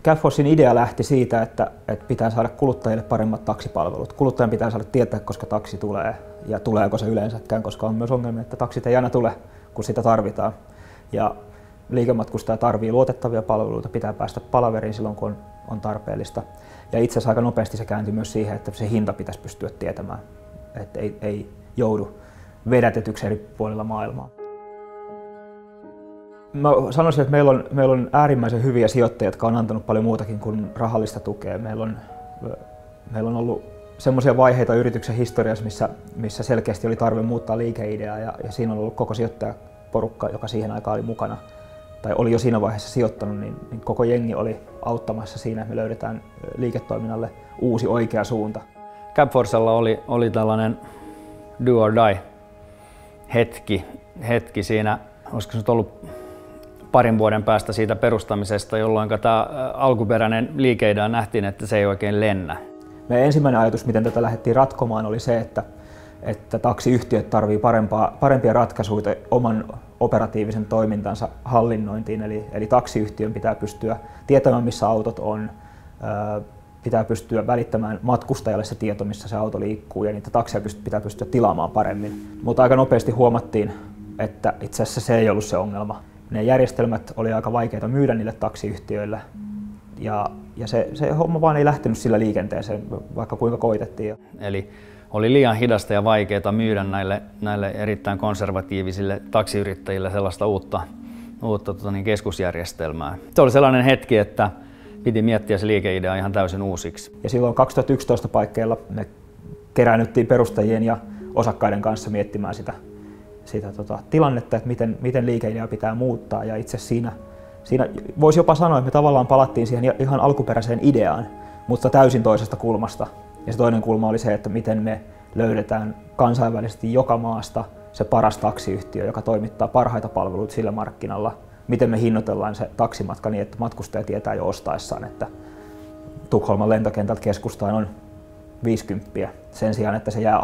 CabForcen idea lähti siitä, että pitää saada kuluttajille paremmat taksipalvelut. Kuluttajan pitää saada tietää, koska taksi tulee ja tuleeko se yleensäkään, koska on myös ongelmia, että taksit ei aina tule, kun sitä tarvitaan. Ja liikematkustaja tarvitsee luotettavia palveluita, pitää päästä palaveriin silloin, kun on tarpeellista. Ja itse asiassa aika nopeasti se kääntyi myös siihen, että se hinta pitäisi pystyä tietämään, että ei joudu vedätetyksi eri puolilla maailmaa. Mä sanoisin, että meillä on äärimmäisen hyviä sijoittajia, jotka on antanut paljon muutakin kuin rahallista tukea. Meillä on ollut semmoisia vaiheita yrityksen historiassa, missä selkeästi oli tarve muuttaa liikeideaa ja siinä on ollut koko sijoittajaporukka, joka siihen aikaan oli mukana tai oli jo siinä vaiheessa sijoittanut, niin koko jengi oli auttamassa siinä, että me löydetään liiketoiminnalle uusi oikea suunta. CabForcella oli tällainen do or die hetki siinä, olisiko se nyt ollut parin vuoden päästä siitä perustamisesta, jolloin tämä alkuperäinen liikeidea nähtiin, että se ei oikein lennä. Meidän ensimmäinen ajatus, miten tätä lähdettiin ratkomaan, oli se, että taksiyhtiöt tarvitsevat parempia ratkaisuja oman operatiivisen toimintansa hallinnointiin. Eli taksiyhtiön pitää pystyä tietämään, missä autot on, pitää pystyä välittämään matkustajalle se tieto, missä se auto liikkuu, ja niitä takseja pitää pystyä tilaamaan paremmin. Mutta aika nopeasti huomattiin, että itse asiassa se ei ollut se ongelma. Ne järjestelmät oli aika vaikeita myydä niille taksiyhtiöille ja se homma vaan ei lähtenyt sillä liikenteeseen, vaikka kuinka koitettiin. Eli oli liian hidasta ja vaikeaa myydä näille erittäin konservatiivisille taksiyrittäjille sellaista uutta keskusjärjestelmää. Se oli sellainen hetki, että piti miettiä se liikeidea ihan täysin uusiksi. Ja silloin 2011 paikkeilla me keräännyttiin perustajien ja osakkaiden kanssa miettimään sitä tilannetta, että miten liikeideaa pitää muuttaa, ja itse siinä voisi jopa sanoa, että me tavallaan palattiin siihen ihan alkuperäiseen ideaan, mutta täysin toisesta kulmasta. Ja se toinen kulma oli se, että miten me löydetään kansainvälisesti joka maasta se paras taksiyhtiö, joka toimittaa parhaita palveluita sillä markkinalla. Miten me hinnoitellaan se taksimatka niin, että matkustaja tietää jo ostaessaan, että Tukholman lentokentältä keskustaan on 50 sen sijaan, että se jää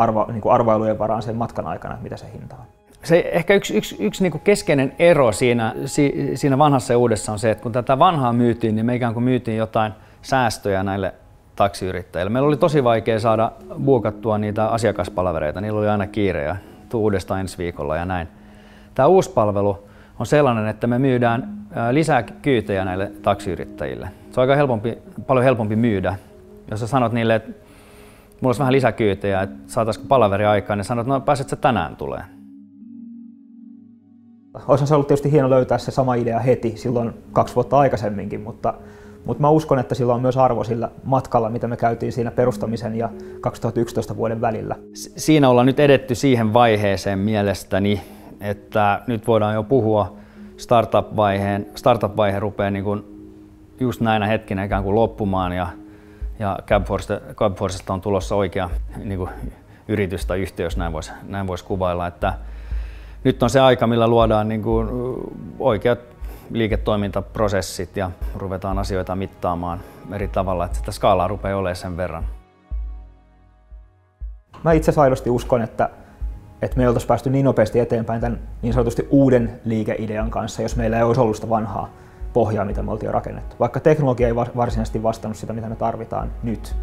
arvailujen varaan sen matkan aikana, mitä se hinta on. Se ehkä yksi niin kuin keskeinen ero siinä vanhassa ja uudessa on se, että kun tätä vanhaa myytiin, niin me ikään kuin myytiin jotain säästöjä näille taksiyrittäjille. Meillä oli tosi vaikea saada buukattua niitä asiakaspalvereita, niillä oli aina kiire ja tuu uudestaan ensi viikolla ja näin. Tämä uusi palvelu on sellainen, että me myydään lisää kyytejä näille taksiyrittäjille. Se on paljon helpompi myydä. Jos sä sanot niille, että mulla olisi vähän lisäkyytejä, että saataisiko palaveri aikaan, niin sanot, no pääset sä tänään tulee. Olisihan se ollut tietysti hieno löytää se sama idea heti silloin 2 vuotta aikaisemminkin, mutta mä uskon, että sillä on myös arvo sillä matkalla, mitä me käytiin siinä perustamisen ja 2011 vuoden välillä. Siinä ollaan nyt edetty siihen vaiheeseen mielestäni, että nyt voidaan jo puhua startup-vaihe rupeaa niin kuin just näinä hetkinä ikään kuin loppumaan ja CabForcesta on tulossa oikea niin kuin yritys tai yhtiö, jos näin voisi kuvailla. Että nyt on se aika, millä luodaan niin kuin oikeat liiketoimintaprosessit ja ruvetaan asioita mittaamaan eri tavalla, että sitä skaalaa rupeaa olemaan sen verran. Mä itse asiassa aidosti uskon, että me ei oltaisi päästy niin nopeasti eteenpäin tämän niin sanotusti uuden liikeidean kanssa, jos meillä ei olisi ollut sitä vanhaa pohjaa, mitä me oltiin jo rakennettu. Vaikka teknologia ei varsinaisesti vastannut sitä, mitä me tarvitaan nyt,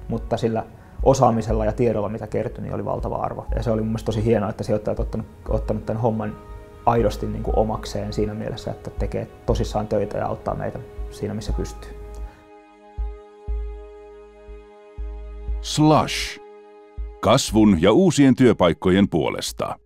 mutta sillä osaamisella ja tiedolla, mitä kertyi, niin oli valtava arvo. Ja se oli mun mielestä tosi hienoa, että sijoittajat ottanut tämän homman aidosti niin kuin omakseen siinä mielessä, että tekee tosissaan töitä ja auttaa meitä siinä, missä pystyy. Slush. Kasvun ja uusien työpaikkojen puolesta.